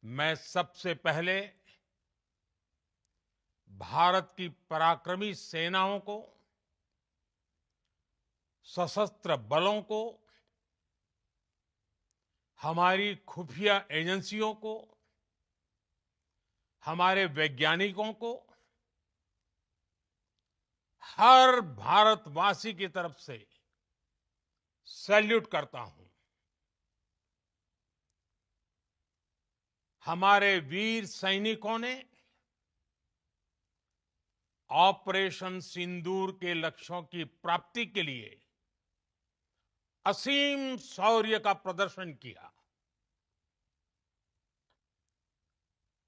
मैं सबसे पहले भारत की पराक्रमी सेनाओं को, सशस्त्र बलों को, हमारी खुफिया एजेंसियों को, हमारे वैज्ञानिकों को, हर भारतवासी की तरफ से सैल्यूट करता हूं। हमारे वीर सैनिकों ने ऑपरेशन सिंदूर के लक्ष्यों की प्राप्ति के लिए असीम शौर्य का प्रदर्शन किया।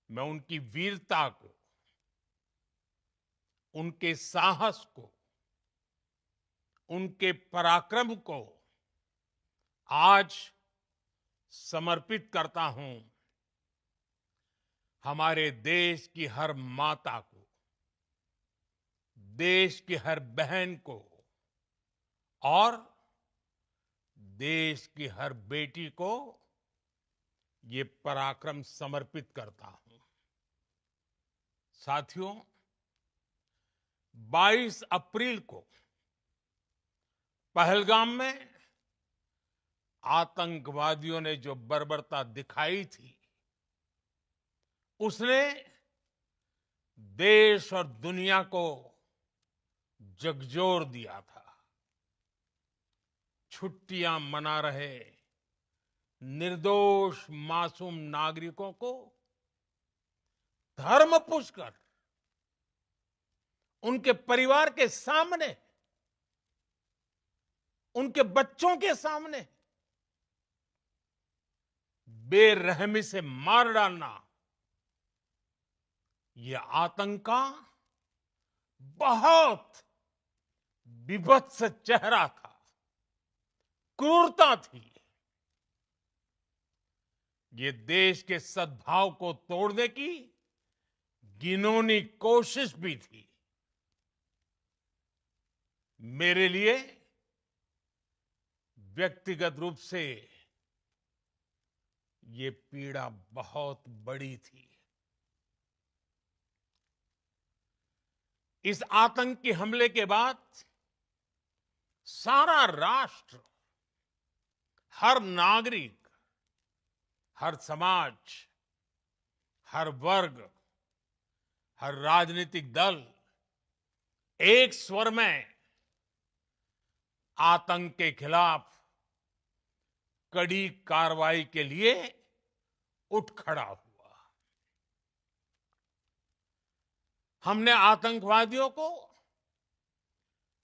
मैं उनकी वीरता को, उनके साहस को, उनके पराक्रम को आज समर्पित करता हूं हमारे देश की हर माता को, देश की हर बहन को और देश की हर बेटी को ये पराक्रम समर्पित करता हूं। साथियों, 22 अप्रैल को पहलगाम में आतंकवादियों ने जो बर्बरता दिखाई थी, उसने देश और दुनिया को झकझोर दिया था। छुट्टियां मना रहे निर्दोष मासूम नागरिकों को धर्म पूछकर उनके परिवार के सामने, उनके बच्चों के सामने बेरहमी से मार डालना, यह आतंक का बहुत विभत्स चेहरा था, क्रूरता थी। ये देश के सद्भाव को तोड़ने की घिनौनी कोशिश भी थी। मेरे लिए व्यक्तिगत रूप से ये पीड़ा बहुत बड़ी थी। इस आतंकी हमले के बाद सारा राष्ट्र, हर नागरिक, हर समाज, हर वर्ग, हर राजनीतिक दल एक स्वर में आतंक के खिलाफ कड़ी कार्रवाई के लिए उठ खड़ा हुआ। हमने आतंकवादियों को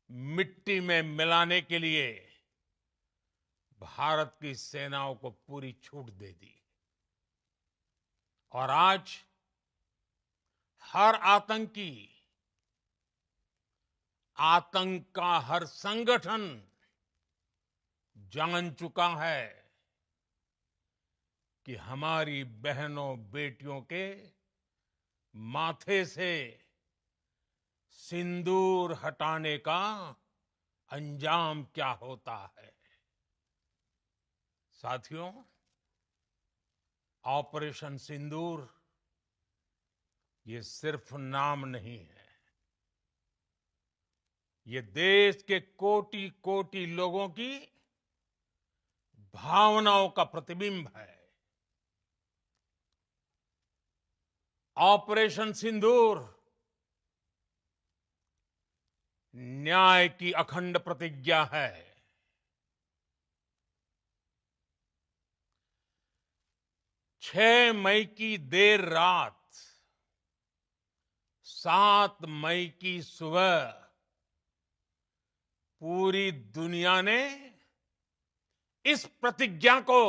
मिट्टी में मिलाने के लिए भारत की सेनाओं को पूरी छूट दे दी और आज हर आतंकी, आतंक का हर संगठन जान चुका है कि हमारी बहनों बेटियों के माथे से सिंदूर हटाने का अंजाम क्या होता है। साथियों, ऑपरेशन सिंदूर ये सिर्फ नाम नहीं है, ये देश के कोटि कोटि लोगों की भावनाओं का प्रतिबिंब है। ऑपरेशन सिंदूर न्याय की अखंड प्रतिज्ञा है। 6 मई की देर रात, 7 मई की सुबह पूरी दुनिया ने इस प्रतिज्ञा को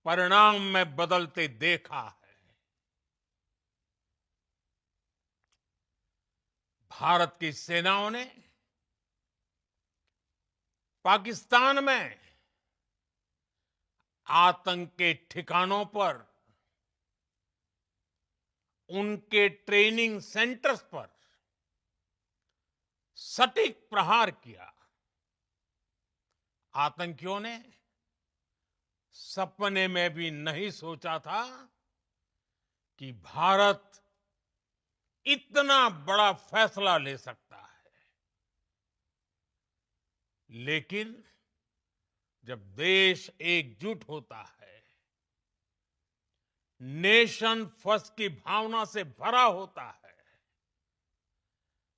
परिणाम में बदलते देखा है। भारत की सेनाओं ने पाकिस्तान में आतंक के ठिकानों पर, उनके ट्रेनिंग सेंटर्स पर सटीक प्रहार किया। आतंकियों ने सपने में भी नहीं सोचा था कि भारत इतना बड़ा फैसला ले सकता है। लेकिन जब देश एकजुट होता है, नेशन फर्स्ट की भावना से भरा होता है,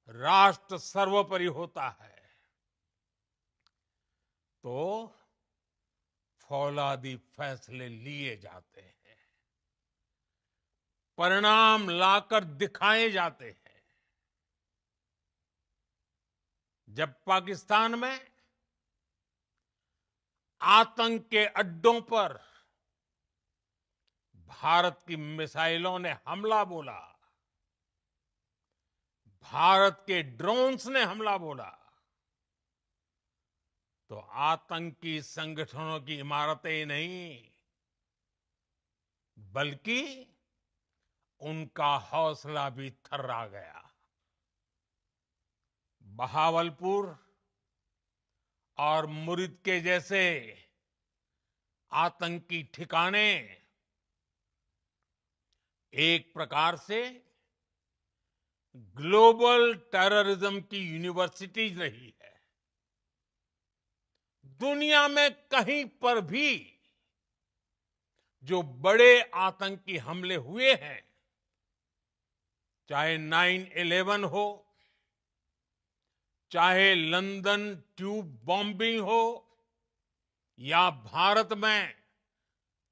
राष्ट्र सर्वोपरि होता है, तो फौलादी फैसले लिए जाते हैं, परिणाम लाकर दिखाए जाते हैं। जब पाकिस्तान में आतंक के अड्डों पर भारत की मिसाइलों ने हमला बोला, भारत के ड्रोन्स ने हमला बोला, तो आतंकी संगठनों की इमारतें ही नहीं, बल्कि उनका हौसला भी थर्रा गया। बहावलपुर और मुरिद के जैसे आतंकी ठिकाने एक प्रकार से ग्लोबल टेररिज्म की यूनिवर्सिटीज रही है। दुनिया में कहीं पर भी जो बड़े आतंकी हमले हुए हैं, चाहे 9/11 हो, चाहे लंदन ट्यूब बॉम्बिंग हो, या भारत में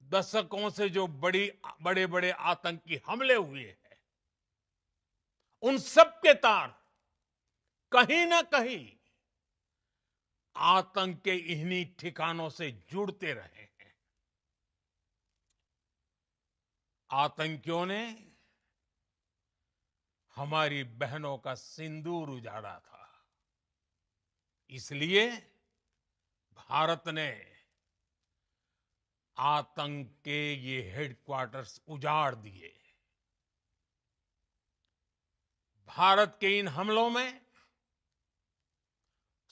दशकों से जो बड़े बड़े आतंकी हमले हुए हैं, उन सब के तार कहीं ना कहीं आतंक के इन्हीं ठिकानों से जुड़ते रहे हैं। आतंकियों ने हमारी बहनों का सिंदूर उजाड़ा था, इसलिए भारत ने आतंक के ये हेडक्वार्टर्स उजाड़ दिए। भारत के इन हमलों में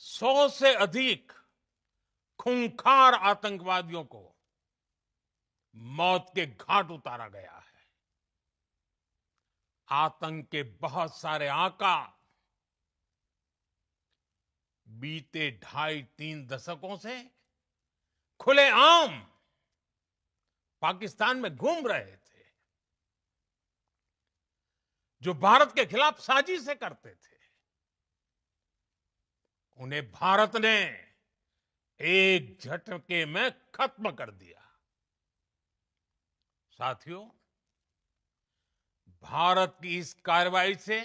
100 से अधिक खूंखार आतंकवादियों को मौत के घाट उतारा गया है। आतंक के बहुत सारे आका बीते 2.5-3 दशकों से खुलेआम पाकिस्तान में घूम रहे थे, जो भारत के खिलाफ साजिशें करते थे। उन्हें भारत ने एक झटके में खत्म कर दिया। साथियों, भारत की इस कार्रवाई से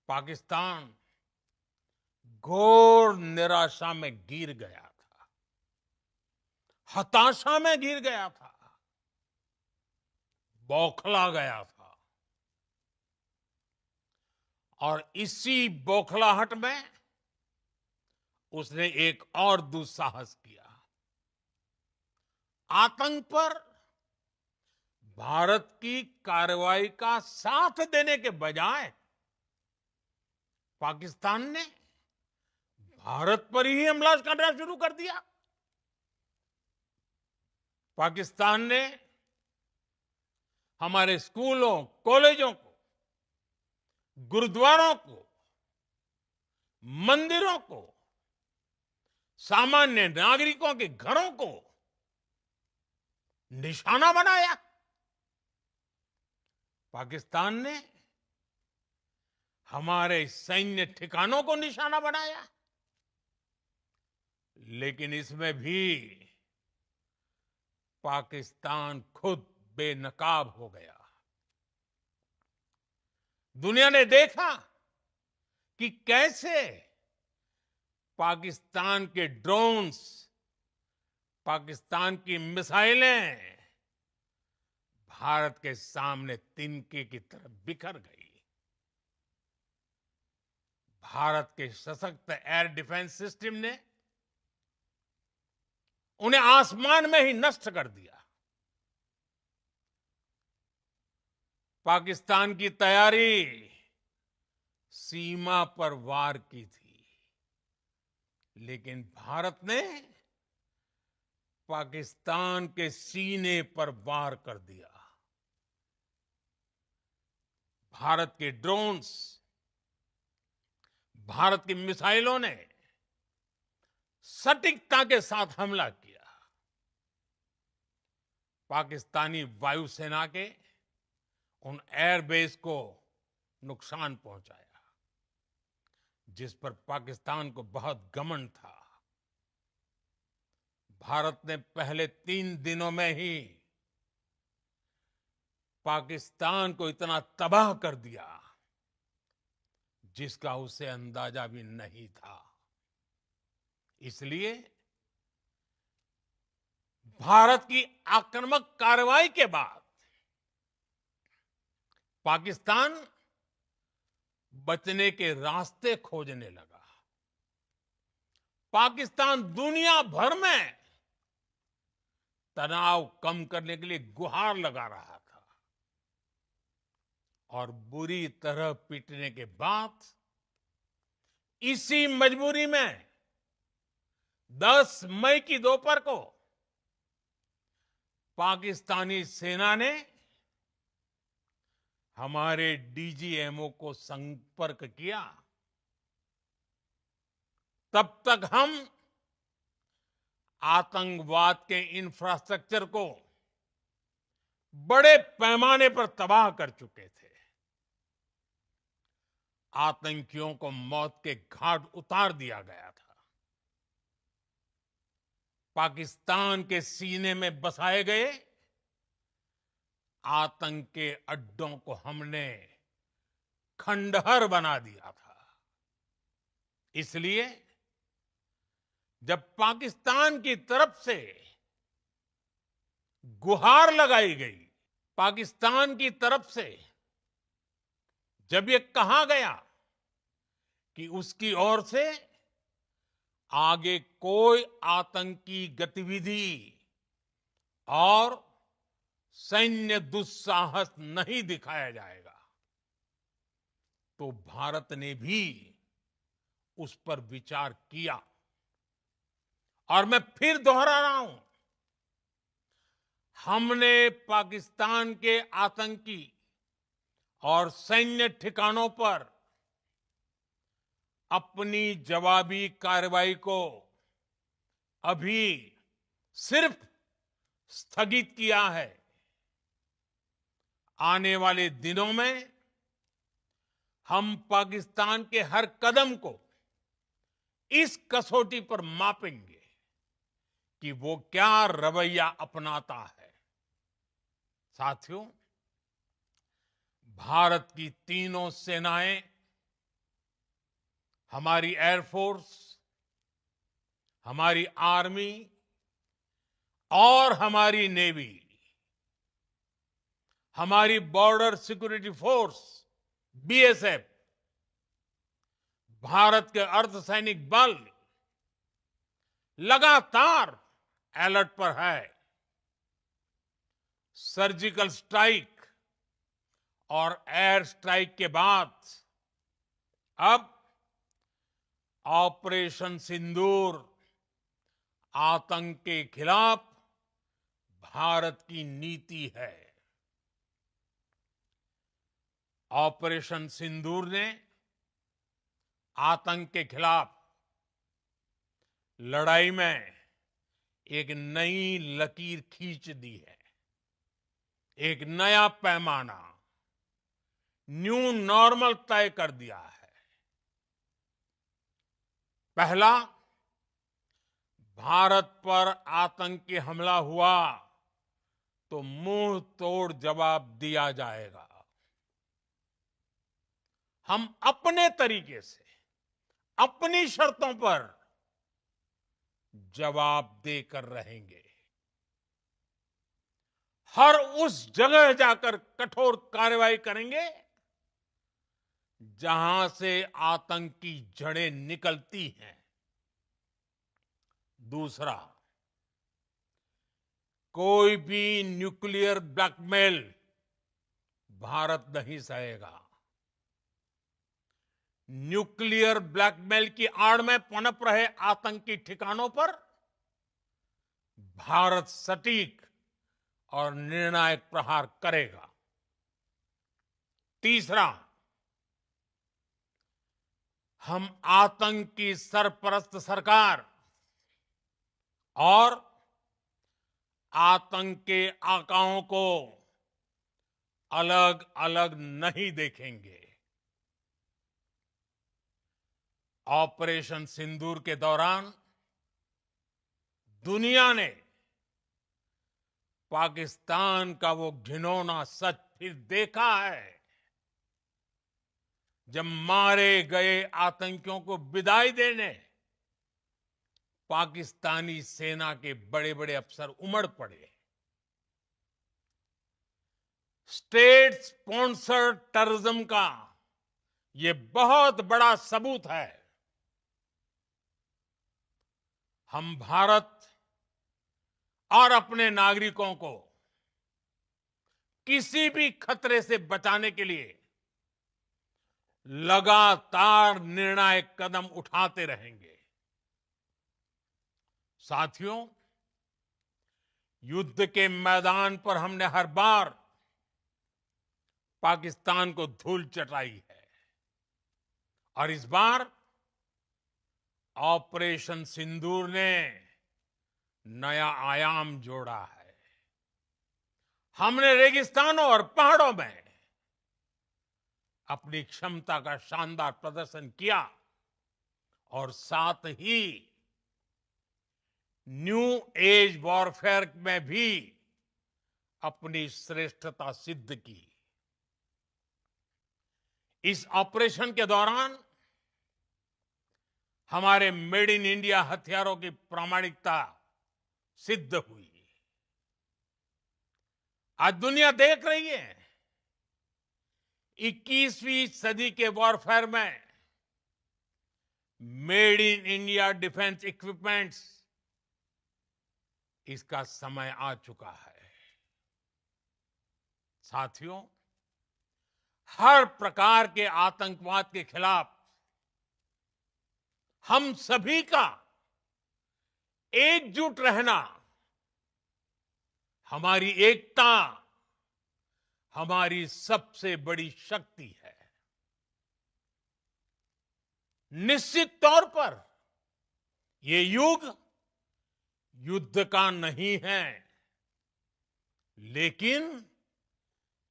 पाकिस्तान घोर निराशा में गिर गया था, हताशा में गिर गया था, बौखला गया था। और इसी बौखलाहट में उसने एक और दुस्साहस किया। आतंक पर भारत की कार्रवाई का साथ देने के बजाय पाकिस्तान ने भारत पर ही हमला करना शुरू कर दिया। पाकिस्तान ने हमारे स्कूलों, कॉलेजों को, गुरुद्वारों को, मंदिरों को, सामान्य नागरिकों के घरों को निशाना बनाया। पाकिस्तान ने हमारे सैन्य ठिकानों को निशाना बनाया। लेकिन इसमें भी पाकिस्तान खुद बेनकाब हो गया। दुनिया ने देखा कि कैसे पाकिस्तान के ड्रोन्स, पाकिस्तान की मिसाइलें भारत के सामने तिनके की तरह बिखर गई। भारत के सशक्त एयर डिफेंस सिस्टम ने उन्हें आसमान में ही नष्ट कर दिया। पाकिस्तान की तैयारी सीमा पर वार की थी, लेकिन भारत ने पाकिस्तान के सीने पर वार कर दिया। भारत के ड्रोन्स, भारत की मिसाइलों ने सटीकता के साथ हमला किया। पाकिस्तानी वायुसेना के उन एयरबेस को नुकसान पहुंचाया, जिस पर पाकिस्तान को बहुत घमंड था। भारत ने पहले 3 दिनों में ही पाकिस्तान को इतना तबाह कर दिया, जिसका उसे अंदाजा भी नहीं था। इसलिए भारत की आक्रामक कार्रवाई के बाद पाकिस्तान बचने के रास्ते खोजने लगा। पाकिस्तान दुनिया भर में तनाव कम करने के लिए गुहार लगा रहा था, और बुरी तरह पीटने के बाद इसी मजबूरी में 10 मई की दोपहर को पाकिस्तानी सेना ने हमारे डीजीएमओ को संपर्क किया। तब तक हम आतंकवाद के इंफ्रास्ट्रक्चर को बड़े पैमाने पर तबाह कर चुके थे। आतंकियों को मौत के घाट उतार दिया गया था। पाकिस्तान के सीने में बसाए गए आतंक के अड्डों को हमने खंडहर बना दिया था। इसलिए जब पाकिस्तान की तरफ से गुहार लगाई गई, पाकिस्तान की तरफ से जब ये कहा गया कि उसकी ओर से आगे कोई आतंकी गतिविधि और सैन्य दुस्साहस नहीं दिखाया जाएगा, तो भारत ने भी उस पर विचार किया। और मैं फिर दोहरा रहा हूं, हमने पाकिस्तान के आतंकी और सैन्य ठिकानों पर अपनी जवाबी कार्रवाई को अभी सिर्फ स्थगित किया है। आने वाले दिनों में हम पाकिस्तान के हर कदम को इस कसौटी पर मापेंगे कि वो क्या रवैया अपनाता है। साथियों, भारत की तीनों सेनाएं, हमारी एयरफोर्स, हमारी आर्मी और हमारी नेवी, हमारी border security force BSF, Bharat के अर्धसैनिक बल लगातार अलर्ट पर है। सर्जिकल स्ट्राइक और एयर स्ट्राइक के बाद अब ऑपरेशन सिंदूर आतंक के खिलाफ भारत की नीति है। ऑपरेशन सिंदूर ने आतंक के खिलाफ लड़ाई में एक नई लकीर खींच दी है। एक नया पैमाना, न्यू नॉर्मल तय कर दिया है। पहला, भारत पर आतंकी हमला हुआ तो मुंह तोड़ जवाब दिया जाएगा। हम अपने तरीके से, अपनी शर्तों पर जवाब देकर रहेंगे। हर उस जगह जाकर कठोर कार्रवाई करेंगे जहां से आतंक की जड़ें निकलती हैं। दूसरा, कोई भी न्यूक्लियर ब्लैकमेल भारत नहीं सहेगा। न्यूक्लियर ब्लैकमेल की आड़ में पनप रहे आतंकी ठिकानों पर भारत सटीक और निर्णायक प्रहार करेगा। तीसरा, हम आतंक की सरपरस्त सरकार और आतंक के आकाओं को अलग अलग नहीं देखेंगे। ऑपरेशन सिंदूर के दौरान दुनिया ने पाकिस्तान का वो घिनौना सच फिर देखा है, जब मारे गए आतंकियों को विदाई देने पाकिस्तानी सेना के बड़े बड़े अफसर उमड़ पड़े। स्टेट स्पॉन्सर्ड टेररिज्म का ये बहुत बड़ा सबूत है। हम भारत और अपने नागरिकों को किसी भी खतरे से बचाने के लिए लगातार निर्णायक कदम उठाते रहेंगे। साथियों, युद्ध के मैदान पर हमने हर बार पाकिस्तान को धूल चटाई है और इस बार ऑपरेशन सिंदूर ने नया आयाम जोड़ा है। हमने रेगिस्तानों और पहाड़ों में अपनी क्षमता का शानदार प्रदर्शन किया और साथ ही न्यू एज वॉरफेयर में भी अपनी श्रेष्ठता सिद्ध की। इस ऑपरेशन के दौरान हमारे मेड इन इंडिया हथियारों की प्रामाणिकता सिद्ध हुई। आज दुनिया देख रही है 21वीं सदी के वॉरफेयर में made in India defence equipments, इसका समय आ चुका है। साथियों, हर प्रकार के आतंकवाद के खिलाफ हम सभी का एकजुट रहना, हमारी एकता हमारी सबसे बड़ी शक्ति है। निश्चित तौर पर ये युग युद्ध का नहीं है, लेकिन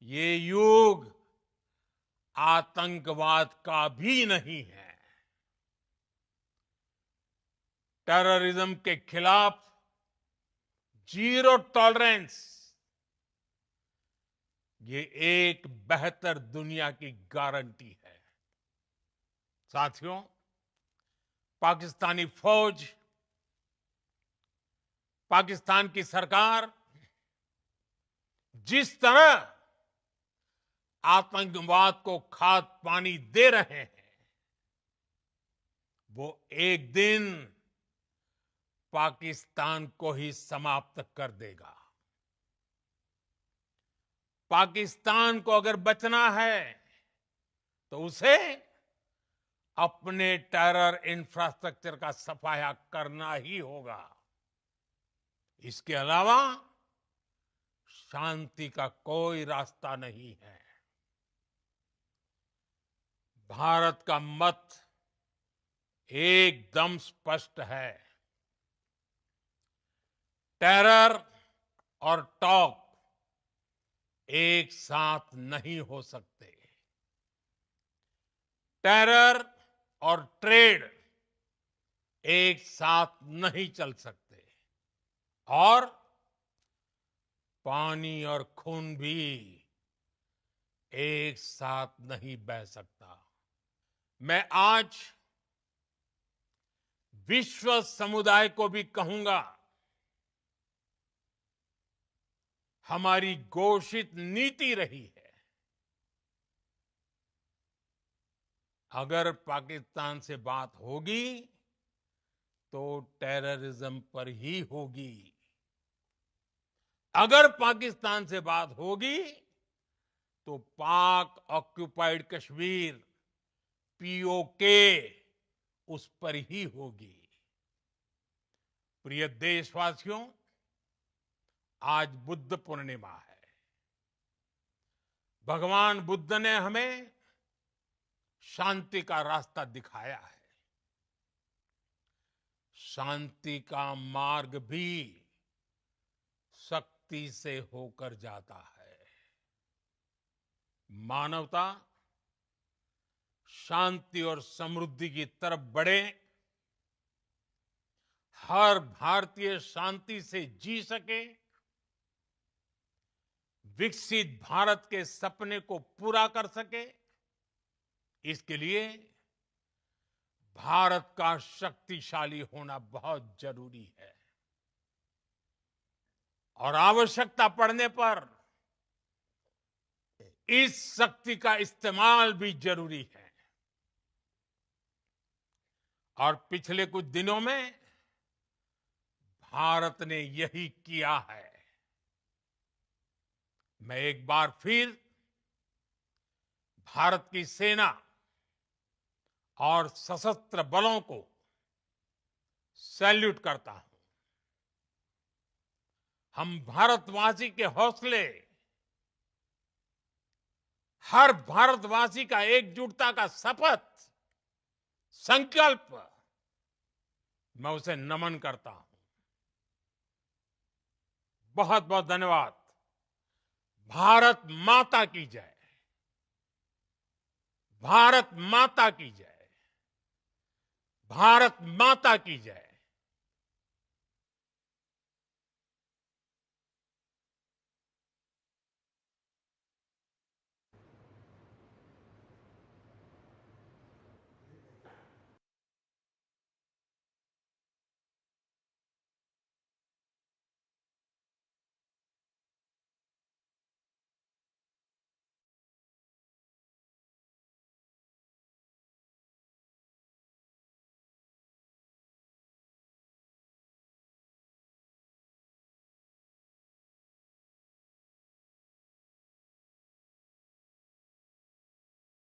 ये युग आतंकवाद का भी नहीं है। टेररिज्म के खिलाफ जीरो टॉलरेंस, ये एक बेहतर दुनिया की गारंटी है। साथियों, पाकिस्तानी फौज, पाकिस्तान की सरकार जिस तरह आतंकवाद को खाद पानी दे रहे हैं, वो एक दिन पाकिस्तान को ही समाप्त कर देगा। पाकिस्तान को अगर बचना है तो उसे अपने टेरर इंफ्रास्ट्रक्चर का सफाया करना ही होगा। इसके अलावा शांति का कोई रास्ता नहीं है। भारत का मत एकदम स्पष्ट है। टेरर और टॉक एक साथ नहीं हो सकते। टेरर और ट्रेड एक साथ नहीं चल सकते और पानी और खून भी एक साथ नहीं बह सकता। मैं आज विश्व समुदाय को भी कहूंगा, हमारी घोषित नीति रही है, अगर पाकिस्तान से बात होगी तो टेररिज्म पर ही होगी। अगर पाकिस्तान से बात होगी तो पाक ऑक्युपाइड कश्मीर पीओके उस पर ही होगी। प्रिय देशवासियों, आज बुद्ध पूर्णिमा है। भगवान बुद्ध ने हमें शांति का रास्ता दिखाया है। शांति का मार्ग भी शक्ति से होकर जाता है। मानवता शांति और समृद्धि की तरफ बढ़े, हर भारतीय शांति से जी सके, विकसित भारत के सपने को पूरा कर सके, इसके लिए भारत का शक्तिशाली होना बहुत जरूरी है। और आवश्यकता पड़ने पर इस शक्ति का इस्तेमाल भी जरूरी है। और पिछले कुछ दिनों में भारत ने यही किया है। मैं एक बार फिर भारत की सेना और सशस्त्र बलों को सैल्यूट करता हूं। हम भारतवासी के हौसले, हर भारतवासी का एकजुटता का शपथ, संकल्प, मैं उसे नमन करता हूं। बहुत बहुत धन्यवाद। भारत माता की जय। भारत माता की जय। भारत माता की जय।